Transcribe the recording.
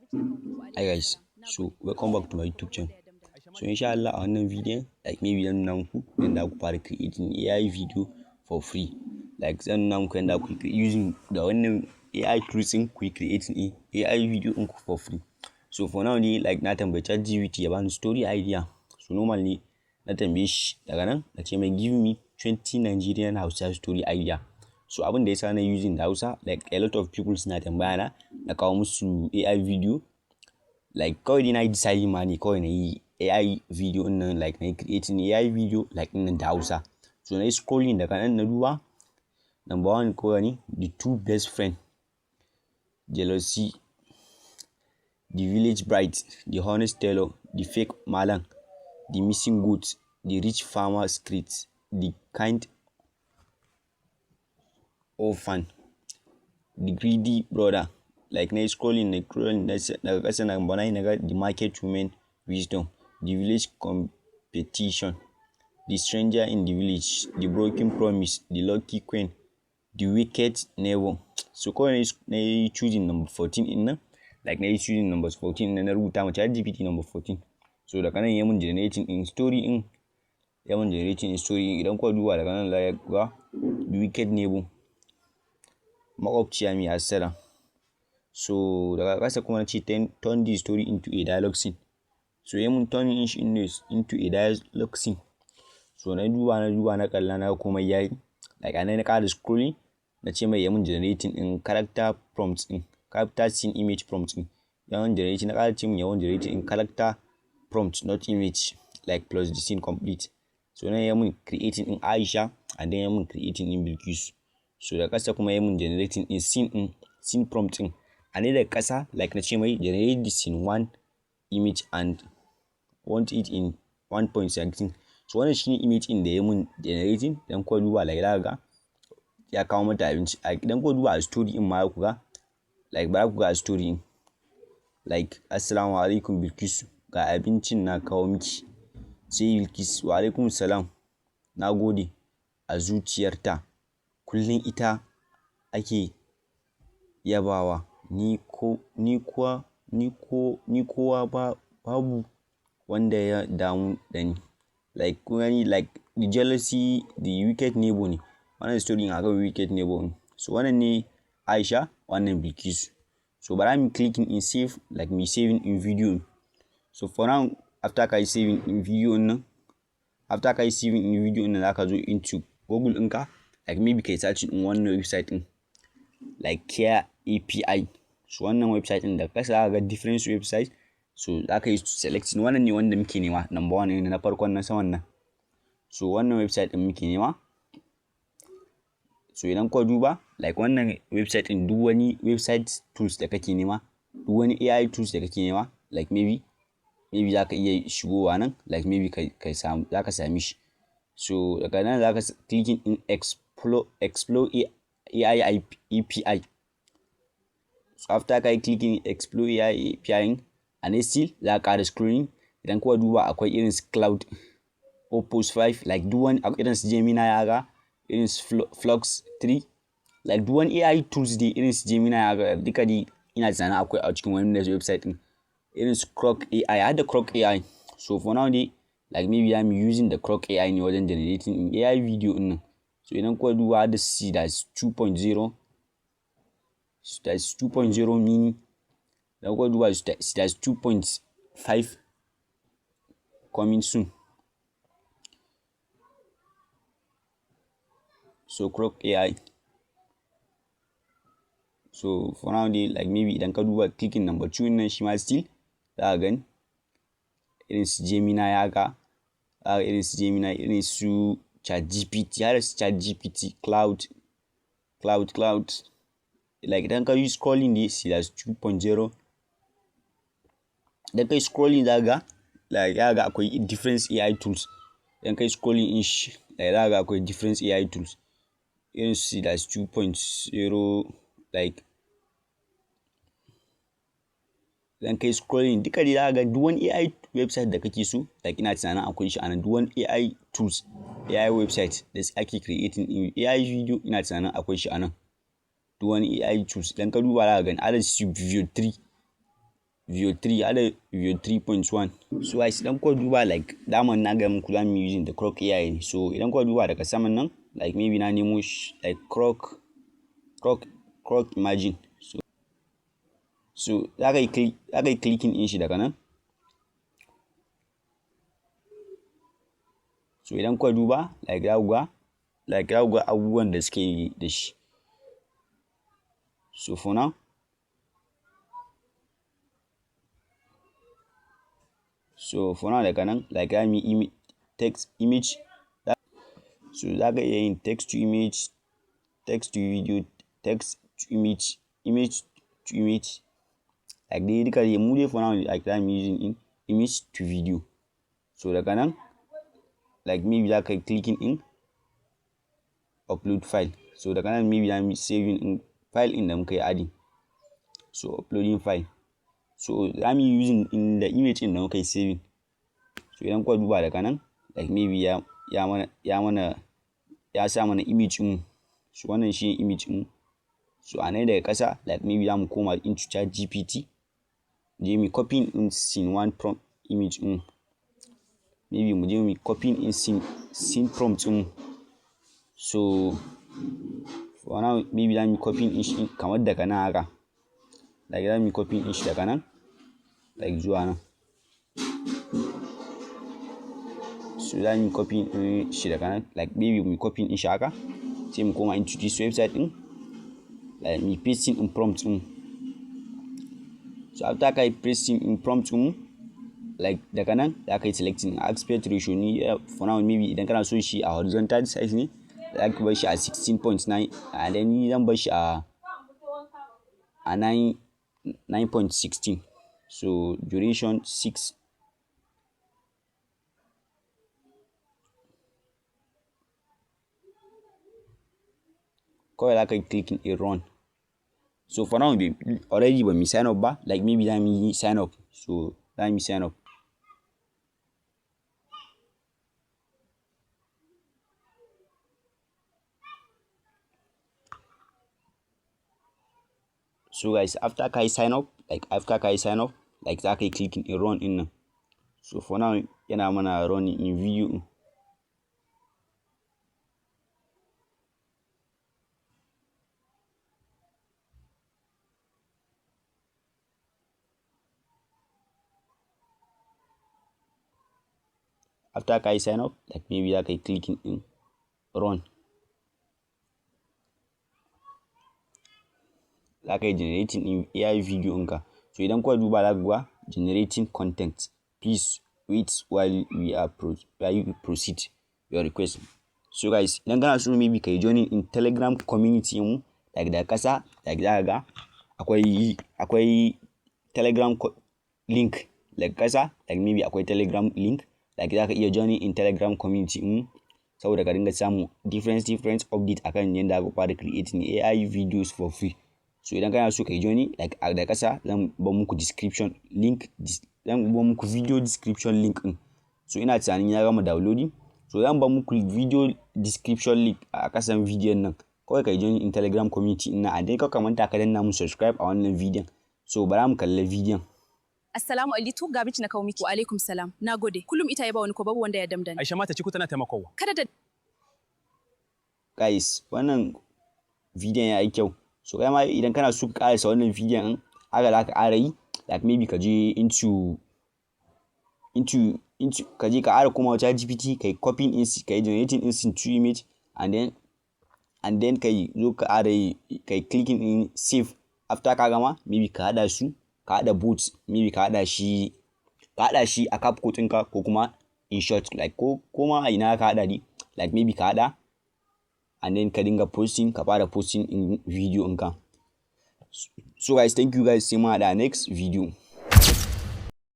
Hi guys, so welcome back to my YouTube channel. So inshallah a wannan video like maybe zan nuna muku yadda ku fara creating AI video for free. Like zan nuna muku yadda ku using da wannan AI tools din ku creating AI video din ku for free. So for now ne like na tambayi ChatGPT ya bani story idea. So normally na tambaye shi daga nan na ce mai give me 20 Nigerian Hausa story idea. So abin da yasa na using da Hausa like a lot of people suna tambaya na kawo musu AI video. Like kawai dai na yi deciding ma ne kawai na yi AI video nan like na yi creating AI video like nan da Hausa. So na yi scrolling daga nan na duba number one kawai ne the two best friend, jealousy, the village bride, the honest tailor, the fake malam, the missing goat, the rich farmer secret, the kind orphan, the greedy brother. Like na scrolling daga ƙasa na bana naga the market women wisdom, the village competition, the stranger in the village, the broken promise, the lucky queen, the wicked neighbor. So kawai na choosing number 14 in nan, like na choosing number 14 na rubuta ma ChatGPT number 14. So daga nan ya mun generating in story in idan kuka duba daga nan like ga the wicked neighbor, makwabciya mai hassada. So daga ƙasa kuma na ce turn the story into a dialogue scene. So ya mun turn into a dialogue scene. So na duba na kalla na komai yayi. Like anan na ƙara scrolling na ce mai ya mun generating in character prompts in character scene image prompts in. Ya mun generating na ƙara ce mun ya mun generating in character prompt not image like plus the scene complete. So na ya mun creating in Aisha and then ya mun creating in Bilkisu. So daga ƙasa kuma ya mun generating in scene prompt in. And then daga ƙasa like na ce mai generate this in one image and want it in 1.16. So wannan shine image in da ya mun generating dan ko duba like daga ya kawo mata abinci. Idan ko duba a story in ma ku ga like ba ku ga a story in like assalamu alaikum Bilkisu ga abincin na kawo miki. Sai Bilkisu wa alaikum salam nagode a zuciyarta kullun ita ake yabawa ni kowa babu wanda ya damu da ni. Like wani like the jealousy, the wicked neighbor ne. Wannan story akan wicked neighbor ne. So wannan ne Aisha, wannan Bilkisu. So bara mu clicking in save like me saving in video. So for now after kai saving in video nan zaka zo into Google ɗinka like maybe kai search in wannan website din like Grok API. So wannan website din da kasa zaka ga different website. So zaka yi selecting wannan ne wanda muke nema number 1 ne na farkon na saman nan. So wannan website din muke nema. So idan ka duba like wannan website din duk wani website tools da kake nema, duk wani AI tools da kake nema like maybe zaka iya shigowa nan like maybe kai samu zaka same shi. So daga nan zaka clicking in explore AI API. So after kai clicking explore AI API and then still za ka ƙara scrolling idan kuka duba akwai irin cloud opus 5 like duk wani irin su Gemini ya ga irin Flux 3 like duk wani AI tools dai irin su Gemini ya ga duka dai ina tunanin akwai a cikin wannan website din irin su Grok AI har da Grok AI. So for now dai like maybe I'm using the Grok AI ne wajen generating AI video din nan. So idan kuka duba da that's 2.0 mini idan kuka duba that's 2.5 coming soon. So Grok AI. So for now dai like maybe idan ka duba clicking number 2 nan shi ma still za ka gani irin su Gemini ya ga irin su Gemini irin su ChatGPT har su ChatGPT cloud like idan ka yi scrolling dai that's 2.0. idan kai scrolling za ga like ya ga akwai different AI tools. Idan kai scrolling in shi like za ga akwai different AI tools irin su that's 2.0 like idan kai scrolling duka dai za ga duk wani AI website da kake so like ina tunanin akwai shi anan. Duk wani AI tools AI website da ake creating AI video ina tunanin akwai shi anan. Duk wani AI tools idan ka duba za ka gani ada su video 3 VO3 hada VO3.1. So guys idan kuka duba like daman na ga muku zamu using the Grok AI ne. So idan kuka duba daga saman nan like maybe na nemo like Grok imagine. So za ka yi clicking in shi daga nan. So idan kuka duba like za ku ga abubuwan da suke da shi. So for now daga nan like za mu yi text image. So za ka iya yin text to image, text to video, text to image, image to image. Like dai duka dai mu dai for now like I'm using image to video. So daga nan like maybe za ka yi clicking in upload file. So daga nan maybe I'm saving in file in da muka yi adding. So uploading file. So I'm using in the image in da muka yi saving. So idan kuka duba daga nan like maybe ya sa mana image mu. So wannan shi image mu. So a nan daga ƙasa like maybe za mu koma into ChatGPT. Je mu copy in scene one prompt image mu. Maybe mu je mu copy in scene prompt mu. So for now maybe za mu copy in shi kamar daga nan haka. Like za mu copy in shi daga nan like zuwa nan. So za mu copy in shi daga nan like maybe mu copy in shi haka. Sai mu koma into this website din. Like me pasting in prompt mu. So after ka yi pasting in prompt mu like daga nan za ka yi selecting aspect ratio ni for now maybe idan kana so shi a horizontal size ne za ka bar shi a 16.9 and then ni zan bar shi a 9.16. So duration 6. Kawai za ka yi clicking in run. So for now already when we sign up ba like maybe let me sign up. So let me sign up. So guys after I sign up like za ka yi clicking in run in nan. So for now yana mana running in video. After I sign up like maybe za ka yi clicking in run. Za ka yi generating in AI video ɗinka. So idan kuka duba za ku ga generating content. Please wait while you proceed your request. So guys idan kana so maybe ka yi joining in Telegram community mu like da ƙasa like za ka ga akwai Telegram link like ƙasa like maybe akwai Telegram link like za ka iya joining in Telegram community mu saboda ka dinga samu different update akan yanda ka fara creating AI videos for free. So idan kana so ka yi joining like da ƙasa zan ba muku description link zan ba muku video description link din. So ina tunanin ya gama downloading. So zan ba muku video description link a ƙasan bidiyon nan. Kawai ka yi joining in Telegram community ina a dai ka manta ka danna mu subscribe a wannan bidiyon. So bara mu kalla bidiyon. Assalamu alaikum ga na kawo miki. Wa alaikum salam. Nagode. Kullum ita ya ba wani ko babu wanda ya damdani. Aisha mata ci ku tana taimakowa. Kada da Guys wannan bidiyon ya yi kyau. So kai ma idan kana so ka ƙarasa wannan bidiyon haka za ka ƙara yi like maybe ka je into ka je ka ƙara kuma ChatGPT ka yi copying in ka yi generating in to image and then ka yi zo ka ƙara yi ka yi clicking in save. After ka gama maybe ka haɗa su ka haɗa both maybe ka haɗa shi a CapCut ɗinka ko kuma in short like ko ma a ina ka haɗa ni like maybe ka haɗa and then ka dinga ka fara posting in video ɗinka. So guys thank you guys sai mu haɗa next video.